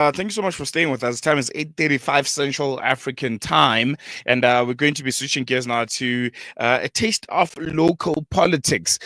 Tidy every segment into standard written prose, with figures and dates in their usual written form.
Thank you so much for staying with us. Time is 8:35 Central African time, and we're going to be switching gears now to a taste of local politics.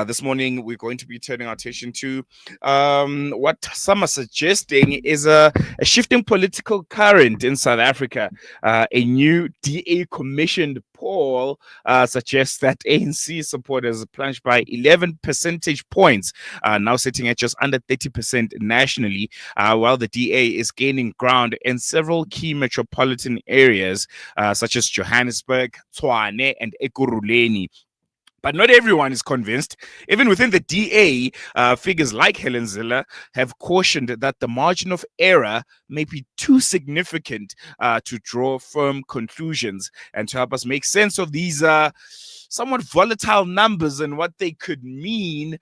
This morning, we're going to be turning our attention to what some are suggesting is a shifting political current in South Africa. A new DA commissioned poll suggests that ANC support has plunged by 11 percentage points, now sitting at just under 30% nationally, while the DA is gaining ground in several key metropolitan areas, such as Johannesburg, Tshwane, and Ekurhuleni. But not everyone is convinced. Even within the DA, figures like Helen Ziller have cautioned that the margin of error may be too significant to draw firm conclusions. And to help us make sense of these somewhat volatile numbers and what they could mean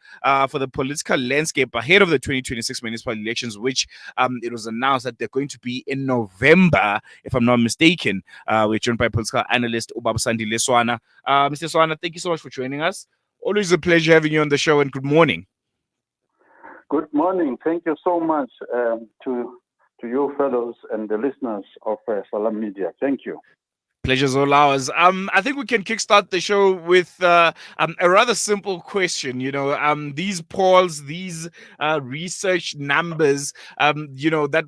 for the political landscape ahead of the 2026 municipal elections, which it was announced that they're going to be in November, if I'm not mistaken. We're joined by political analyst Sandile Swana. Mr. Swana, thank you so much for joining us. Always a pleasure having you on the show, and good morning. Good morning. Thank you so much to you fellows and the listeners of Salam Media. Thank you. Pleasure's all ours. I think we can kickstart the show with a rather simple question. These polls, these research numbers, that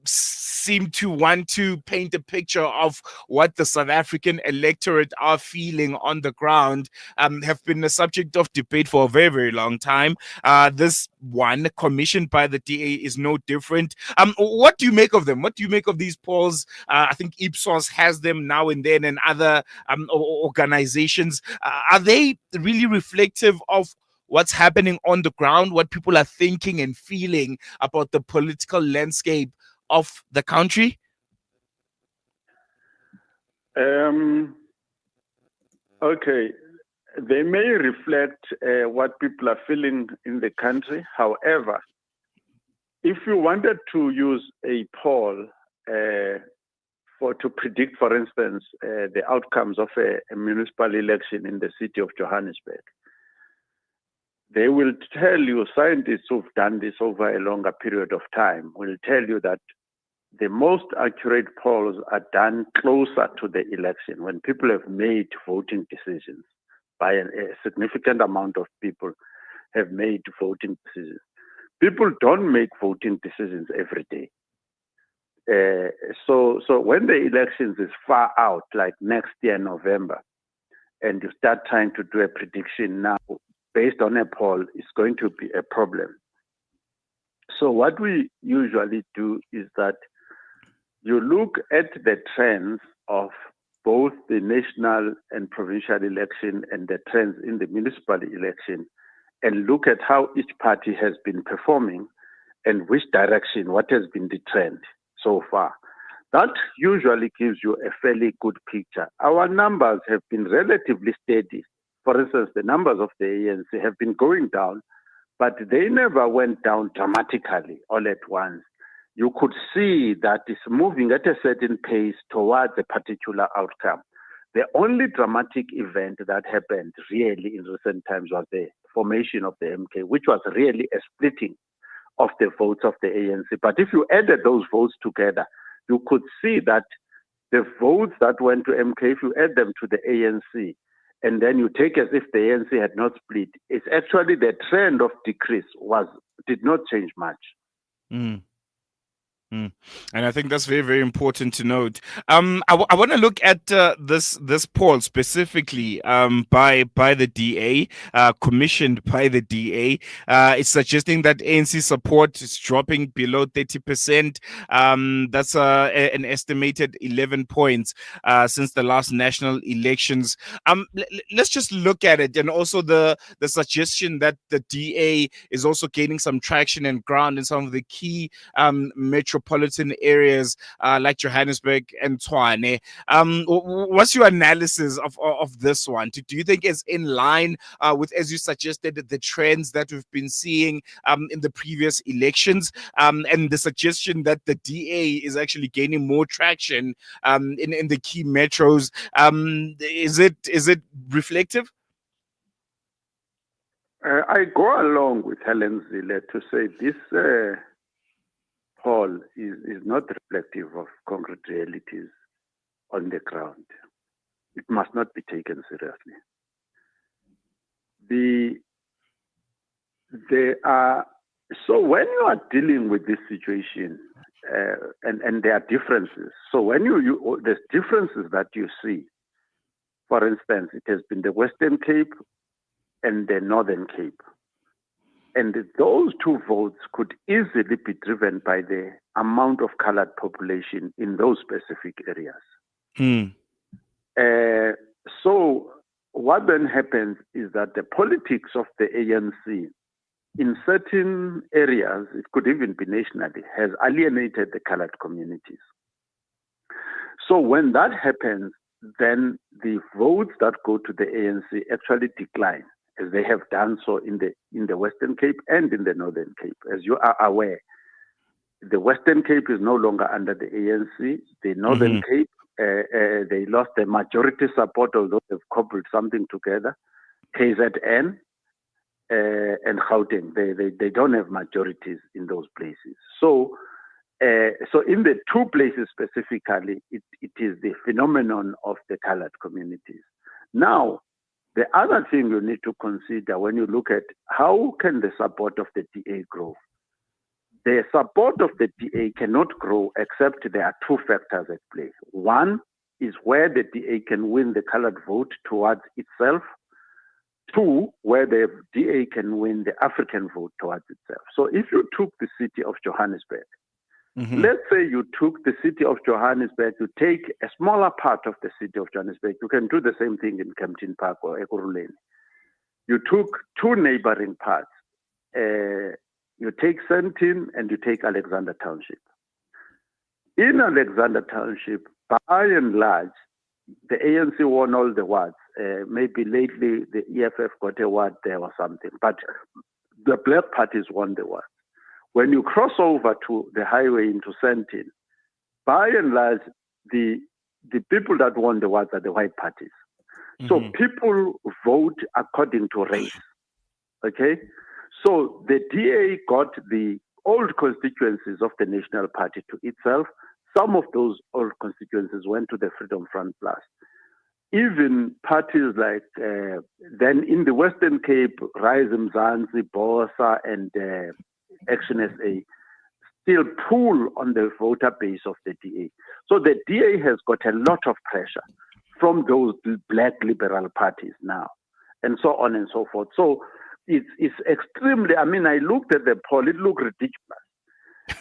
seem to want to paint a picture of what the South African electorate are feeling on the ground, have been a subject of debate for a very, very long time. This one commissioned by the DA is no different. What do you make of them? What do you make of these polls? I think Ipsos has them now and then, and other organizations. Are they really reflective of what's happening on the ground, what people are thinking and feeling about the political landscape of the country? Okay. They may reflect what people are feeling in the country. However, if you wanted to use a poll to predict, for instance, the outcomes of a municipal election in the city of Johannesburg, they will tell you, scientists who've done this over a longer period of time will tell you that the most accurate polls are done closer to the election, when people have made voting decisions. By a significant amount of people have made voting decisions. People don't make voting decisions every day. So when the elections is far out, like next year, November, and you start trying to do a prediction now based on a poll, it's going to be a problem. So what we usually do is that you look at the trends of both the national and provincial election and the trends in the municipal election, and look at how each party has been performing and which direction, what has been the trend so far. That usually gives you a fairly good picture. Our numbers have been relatively steady. For instance, the numbers of the ANC have been going down, but they never went down dramatically all at once. You could see that it's moving at a certain pace towards a particular outcome. The only dramatic event that happened really in recent times was the formation of the MK, which was really a splitting of the votes of the ANC. But if you added those votes together, you could see that the votes that went to MK, if you add them to the ANC, and then you take as if the ANC had not split, it's actually the trend of decrease did not change much. Mm. And I think that's very, very important to note. I want to look at this poll specifically by the DA, commissioned by the DA. It's suggesting that ANC support is dropping below 30%. That's an estimated 11 points since the last national elections. Let's just look at it, and also the suggestion that the DA is also gaining some traction and ground in some of the key metropolitan areas like Johannesburg and Tshwane. What's your analysis of this one? Do you think it's in line with, as you suggested, the trends that we've been seeing in the previous elections, and the suggestion that the DA is actually gaining more traction in the key metros? Is it reflective? I go along with Helen Zille to say this poll is not reflective of concrete realities on the ground. It must not be taken seriously. So when you are dealing with this situation, and there are differences. So when there's differences that you see. For instance, it has been the Western Cape and the Northern Cape. And those two votes could easily be driven by the amount of colored population in those specific areas. So what then happens is that the politics of the ANC in certain areas, it could even be nationally, has alienated the colored communities. So when that happens, then the votes that go to the ANC actually decline, as they have done so in the Western Cape and in the Northern Cape. As you are aware, the Western Cape is no longer under the ANC. The Northern Cape, they lost their majority support, although they've cobbled something together. KZN and Gauteng, they don't have majorities in those places. So in the two places specifically, it is the phenomenon of the colored communities. Now, the other thing you need to consider when you look at how can the support of the DA grow? The support of the DA cannot grow except there are two factors at play. One is where the DA can win the colored vote towards itself. Two, where the DA can win the African vote towards itself. So if you took the city of Johannesburg, let's say you took the city of Johannesburg, you take a smaller part of the city of Johannesburg, you can do the same thing in Kempton Park or Ekurhuleni. You took two neighboring parts. You take Sandile and you take Alexander Township. In Alexander Township, by and large, the ANC won all the wards. Maybe lately the EFF got a ward there or something, but the black parties won the wards. When you cross over to the highway into Sandile, by and large, the people that won the wards are the white parties. So people vote according to race. Okay? So the DA got the old constituencies of the National Party to itself. Some of those old constituencies went to the Freedom Front Plus. Even parties like, then in the Western Cape, Rise Mzansi, Bosa, and Action SA still pull on the voter base of the DA. So the DA has got a lot of pressure from those black liberal parties now, and so on and so forth. So it's extremely, I mean, I looked at the poll, it looked ridiculous.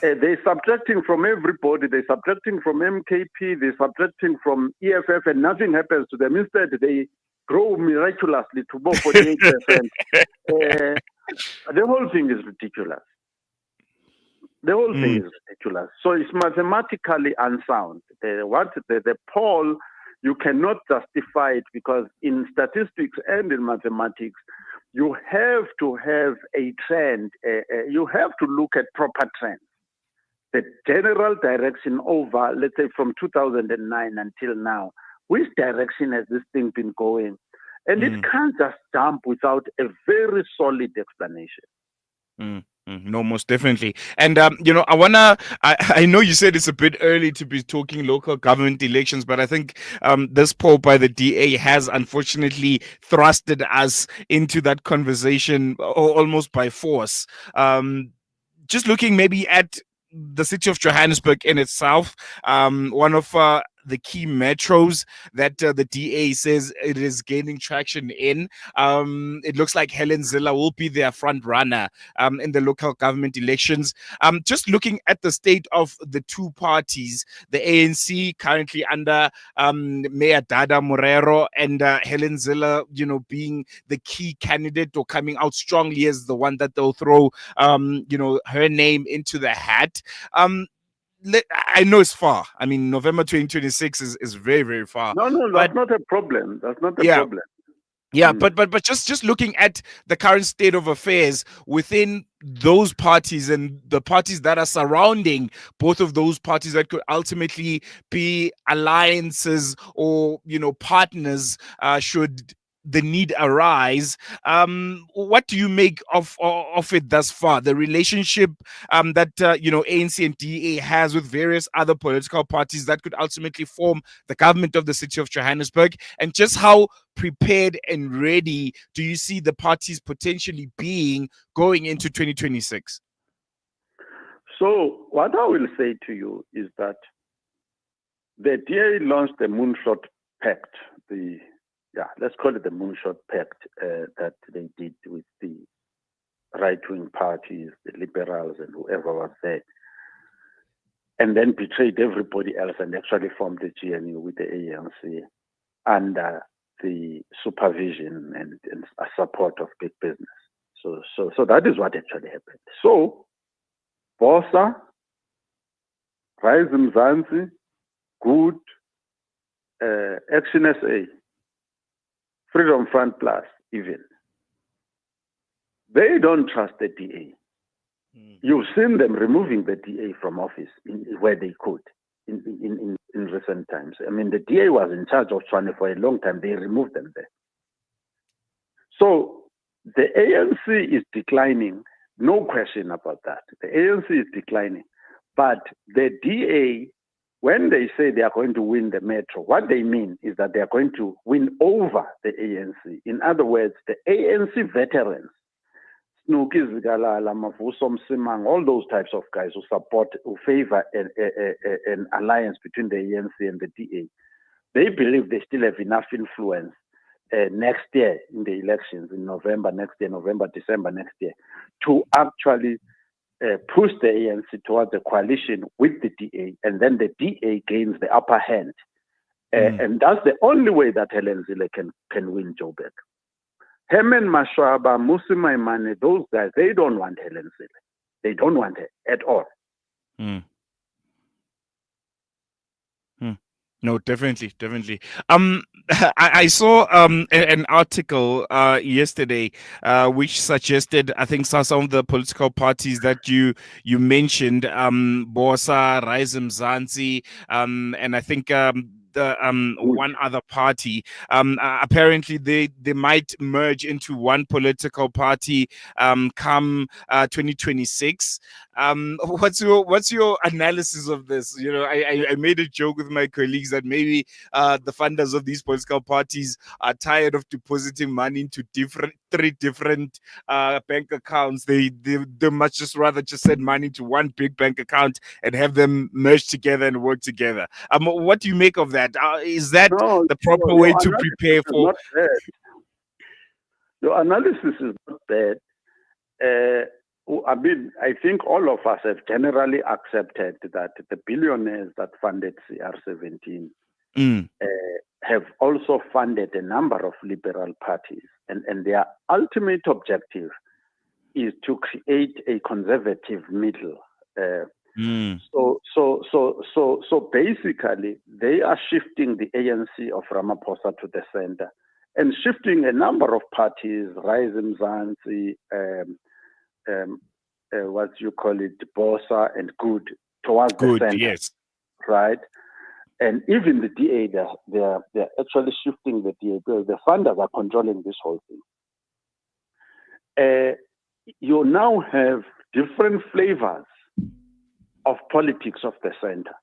They're subtracting from everybody. They're subtracting from MKP. They're subtracting from EFF, and nothing happens to them. Instead, they grow miraculously to about 48%. The whole thing is ridiculous. The whole thing is ridiculous. So it's mathematically unsound. The poll, you cannot justify it because in statistics and in mathematics, you have to have a trend. You have to look at proper trends. The general direction over, let's say, from 2009 until now, which direction has this thing been going? And it can't just jump without a very solid explanation. No, most definitely. And, I know you said it's a bit early to be talking local government elections, but I think this poll by the DA has unfortunately thrusted us into that conversation almost by force. Just looking maybe at the city of Johannesburg in itself, one of the key metros that the DA says it is gaining traction in. It looks like Helen Zille will be their front runner in the local government elections. Just looking at the state of the two parties, the ANC currently under Mayor Dada Morero and Helen Zille, being the key candidate or coming out strongly as the one that they'll throw, her name into the hat. I know it's far. I mean, November 2026 is very, very far. No, that's not a problem. That's not a problem. Yeah, but just looking at the current state of affairs within those parties and the parties that are surrounding both of those parties that could ultimately be alliances or partners should the need arise. What do you make of it thus far? The relationship that ANC and DA has with various other political parties that could ultimately form the government of the city of Johannesburg, and just how prepared and ready do you see the parties potentially being going into 2026? So what I will say to you is that the DA launched the Moonshot Pact, let's call it the Moonshot Pact that they did with the right-wing parties, the liberals, and whoever was there, and then betrayed everybody else and actually formed the GNU with the ANC under the supervision and support of big business. So that is what actually happened. So, Bosa, Rise Mzansi, Good, Action SA, Freedom Front Plus, even. They don't trust the DA. You've seen them removing the DA from office where they could in recent times. I mean, the DA was in charge of Swana for a long time. They removed them there. So the ANC is declining. No question about that. The ANC is declining. But the DA, when they say they are going to win the metro, what they mean is that they are going to win over the ANC. In other words, the ANC veterans, Snuki Zigalala, Mavuso Msimang, all those types of guys who support, who favor an alliance between the ANC and the DA, they believe they still have enough influence next year in the elections, in November next year, November, December next year, to actually push the ANC towards a coalition with the DA, and then the DA gains the upper hand. And that's the only way that Helen Zille can win Joburg. Herman Mashwaba, Musi Maimane, those guys, they don't want Helen Zille. They don't want her at all. No, definitely. I saw an article yesterday which suggested, I think, some of the political parties that you mentioned, Bosa, Rise Mzansi, and I think one other party. Apparently, they might merge into one political party come 2026. What's your analysis of this? You know, I made a joke with my colleagues that maybe the funders of these political parties are tired of depositing money into three different bank accounts. They much just rather just send money to one big bank account and have them merge together and work together. What do you make of that? Is that the proper way to prepare for? Your analysis is not bad. I mean, I think all of us have generally accepted that the billionaires that funded CR17 have also funded a number of liberal parties, and their ultimate objective is to create a conservative middle. So basically, they are shifting the ANC of Ramaphosa to the center and shifting a number of parties, Rise Mzansi, what you call it, Bosa and Good, towards the center. Yes. Right? And even the DA, they're actually shifting the DA. The funders are controlling this whole thing. You now have different flavors of politics of the center.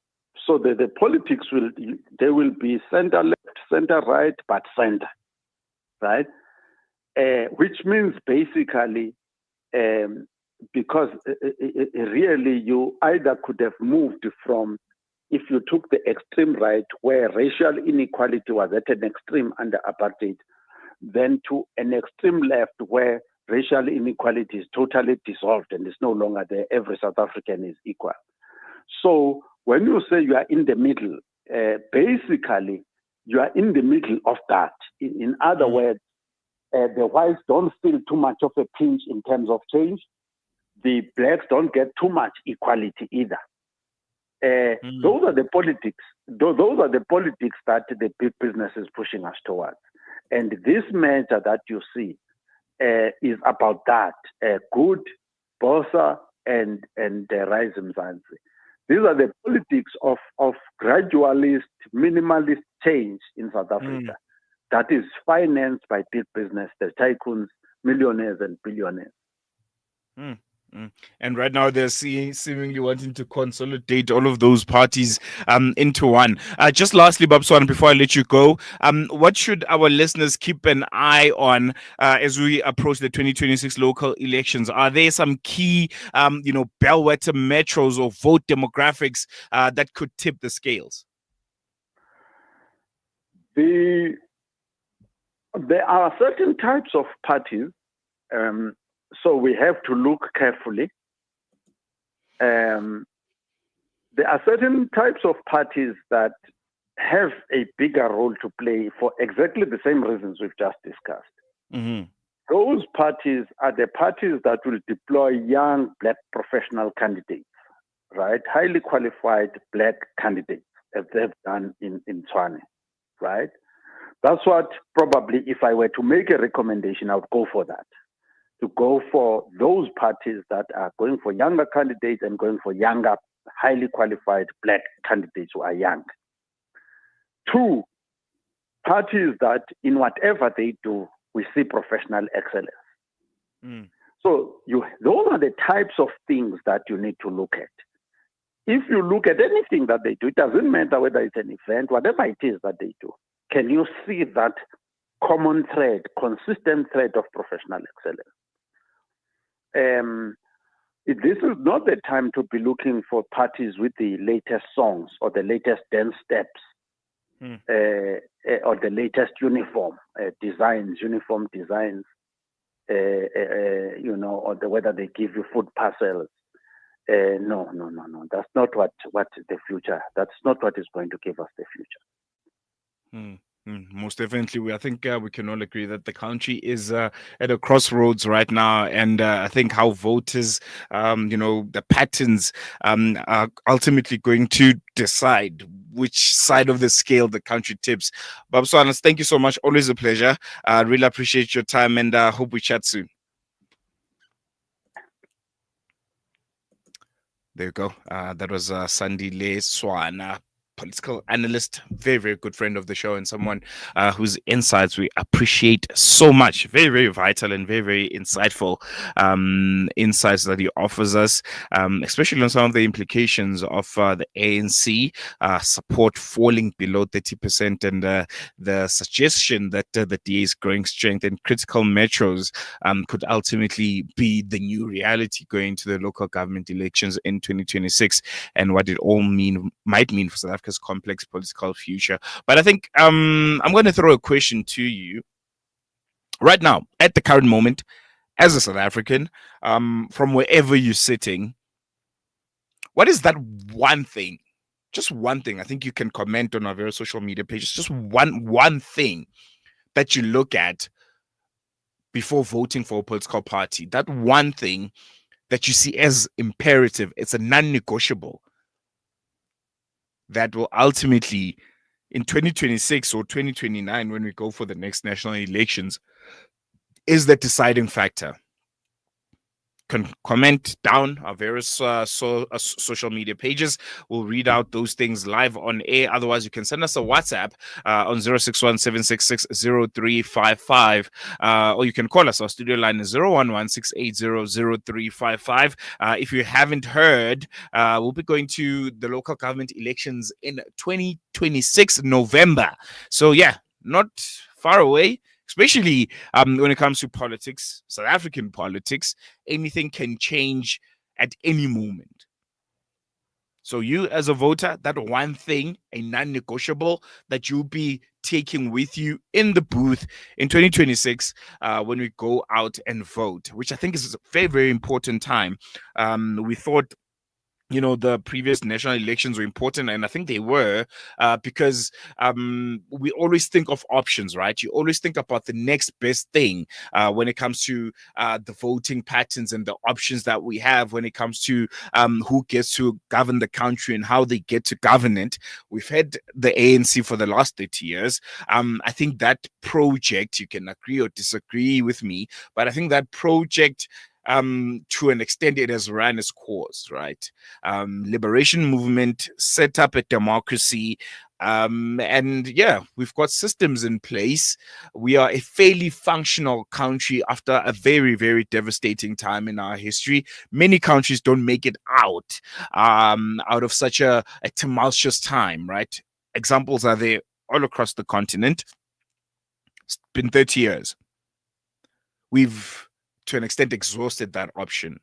So the politics will be center left, center right, but center, right? Which means basically, because really you either could have moved from, if you took the extreme right where racial inequality was at an extreme under apartheid, then to an extreme left where racial inequality is totally dissolved and is no longer there. Every South African is equal. So when you say you are in the middle, basically you are in the middle of that. In other words, the whites don't feel too much of a pinch in terms of change. The blacks don't get too much equality either. Those are the politics. Those are the politics that the big business is pushing us towards. And this measure that you see is about that. Good, Bosa, and Rise Mzansi. These are the politics of gradualist, minimalist change in South Africa that is financed by big business, the tycoons, millionaires and billionaires. Mm, mm. And right now they're seemingly wanting to consolidate all of those parties into one. Just lastly, Bob Swan, before I let you go, what should our listeners keep an eye on as we approach the 2026 local elections? Are there some key, bellwether metros or vote demographics that could tip the scales? There are certain types of parties, so we have to look carefully. There are certain types of parties that have a bigger role to play for exactly the same reasons we've just discussed. Mm-hmm. Those parties are the parties that will deploy young black professional candidates, right? Highly qualified black candidates, as they've done in Swana, right? That's what probably, if I were to make a recommendation, I would go for that. To go for those parties that are going for younger candidates and going for younger, highly qualified black candidates who are young. 2, parties that in whatever they do, we see professional excellence. Mm. So those are the types of things that you need to look at. If you look at anything that they do, it doesn't matter whether it's an event, whatever it is that they do, can you see that common thread, consistent thread of professional excellence? This is not the time to be looking for parties with the latest songs or the latest dance steps or the latest uniform designs, or whether they give you food parcels. No. That's not what the future. That's not what is going to give us the future. Most definitely. I think we can all agree that the country is at a crossroads right now. And I think how voters, the patterns are ultimately going to decide which side of the scale the country tips. Bob Swana, thank you so much. Always a pleasure. I really appreciate your time and hope we chat soon. There you go. That was Sandile Swana, political analyst, very, very good friend of the show, and someone whose insights we appreciate so much. Very, very vital and very, very insightful insights that he offers us, especially on some of the implications of the ANC support falling below 30%, and the suggestion that the DA's growing strength in critical metros could ultimately be the new reality going to the local government elections in 2026, and what it all might mean for South Africa's complex political future. But I think I'm going to throw a question to you right now, at the current moment, as a South African, from wherever you're sitting. What is that one thing? Just one thing. I think you can comment on our various social media pages. Just one thing that you look at before voting for a political party. That one thing that you see as imperative. It's a non-negotiable that will ultimately, in 2026 or 2029, when we go for the next national elections, is the deciding factor. Can comment down our various social media pages. We'll read out those things live on air. Otherwise, you can send us a WhatsApp on 061-766-0355, or you can call us. Our studio line is 011-680-0355. If you haven't heard, we'll be going to the local government elections in 2026 November. So yeah, not far away. Especially when it comes to politics, South African politics, anything can change at any moment. So you as a voter, that one thing, a non-negotiable that you'll be taking with you in the booth in 2026 when we go out and vote, which I think is a very, very important time. We thought the previous national elections were important, and I think they were because we always think of options, right? You always think about the next best thing when it comes to the voting patterns and the options that we have when it comes to who gets to govern the country and how they get to govern it. We've had the ANC for the last 30 years. I think that project, you can agree or disagree with me, but I think that project, to an extent, it has run its course, right? Liberation movement, set up a democracy, And yeah, we've got systems in place. We are a fairly functional country after a very, very devastating time in our history. Many countries don't make it out of such a tumultuous time, right? Examples are there all across the continent. It's been 30 years. We've, to an extent, exhausted that option.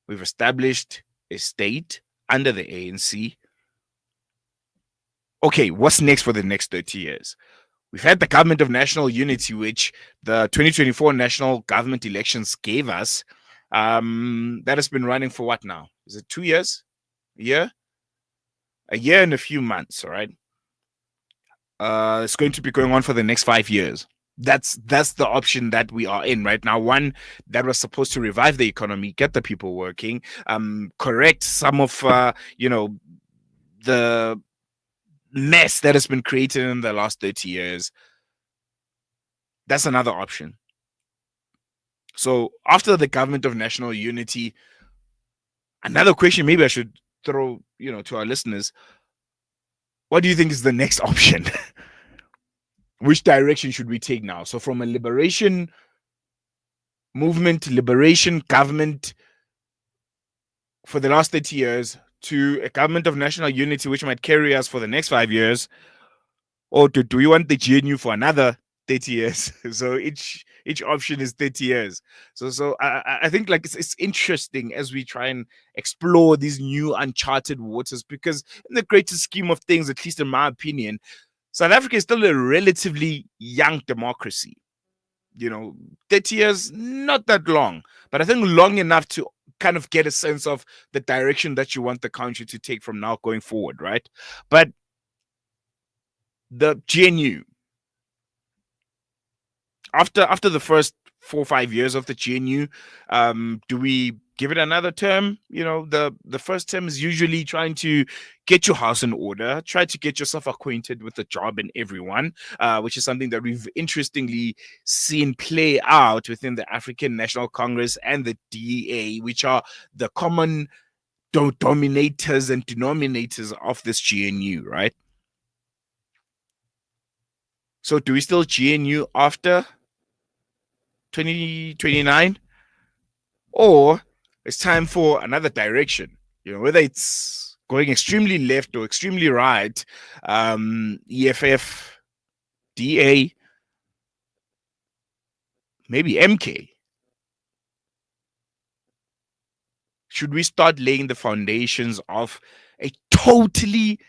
We've established a state under the ANC. Okay, what's next for the next 30 years? We've had the government of national unity, which the 2024 national government elections gave us. That has been running for what now? Is it 2 years? A year? A year and a few months, all right? It's going to be going on for the next 5 years. That's the option that we are in right now. One that was supposed to revive the economy, get the people working, correct some of the mess that has been created in the last 30 years. That's another option. So after the government of national unity, another question maybe I should throw to our listeners: what do you think is the next option? Which direction should we take now? So from a liberation movement, liberation government for the last 30 years to a government of national unity, which might carry us for the next 5 years, or do we want the GNU for another 30 years? So each option is 30 years. So I think like it's interesting as we try and explore these new uncharted waters, because in the greater scheme of things, at least in my opinion, South Africa is still a relatively young democracy. 30 years, not that long, but I think long enough to kind of get a sense of the direction that you want the country to take from now going forward, right? But the GNU, after the first 4 or 5 years of the GNU, do we give it another term? The first term is usually trying to get your house in order, try to get yourself acquainted with the job and everyone, which is something that we've interestingly seen play out within the African National Congress and the DA, which are the common dominators and denominators of this GNU, right? So do we still GNU after 2029? Or it's time for another direction, whether it's going extremely left or extremely right, EFF, DA, maybe MK. Should we start laying the foundations of a totally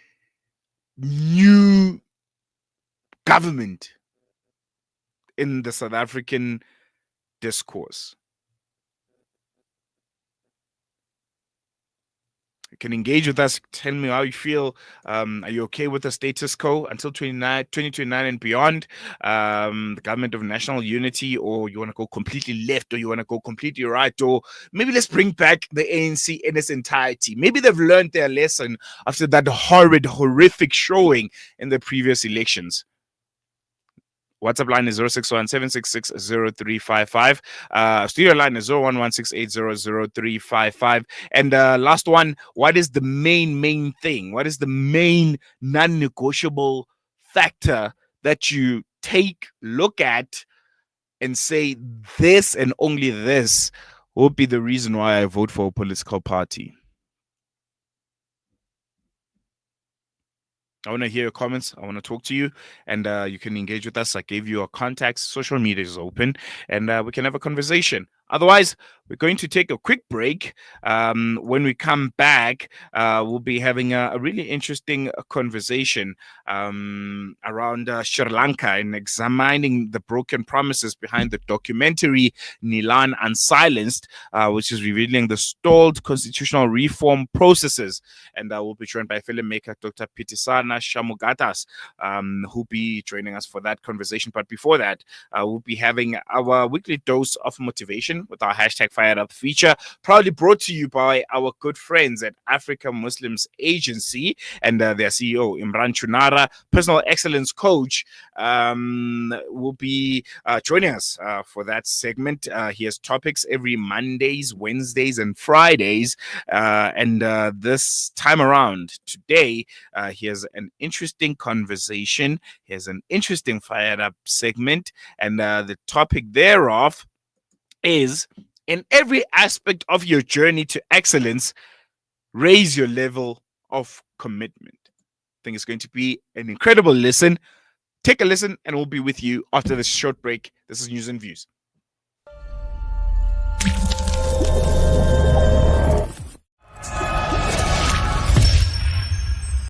new government in the South African discourse? You can engage with us. Tell me how you feel. Are you okay with the status quo until 2029 and beyond? The government of national unity, or you want to go completely left, or you want to go completely right, or maybe let's bring back the ANC in its entirety. Maybe they've learned their lesson after that horrific showing in the previous elections. WhatsApp line is 061 766 0355. Studio line is 0116800355. And last one, what is the main thing? What is the main non-negotiable factor that you look at and say this and only this will be the reason why I vote for a political party? I want to hear your comments. I want to talk to you, and you can engage with us. I gave you our contacts. Social media is open, and we can have a conversation. Otherwise, we're going to take a quick break. When we come back, we'll be having a really interesting conversation around Sri Lanka and examining the broken promises behind the documentary Nilan Unsilenced, which is revealing the stalled constitutional reform processes. And we'll be joined by filmmaker Dr. Pitisana Shamugatas, who'll be joining us for that conversation. But before that, we'll be having our weekly dose of motivation. conversation with our hashtag Fired Up feature, proudly brought to you by our good friends at Africa Muslims Agency and their CEO, Imran Chunara, personal excellence coach, will be joining us for that segment. He has topics every Mondays, Wednesdays, and Fridays. And this time around, today, he has an interesting conversation. He has an interesting Fired Up segment. And the topic thereof is, in every aspect of your journey to excellence, raise your level of commitment. I think it's going to be an incredible listen. Take a listen, and we'll be with you after this short break. This is News and Views.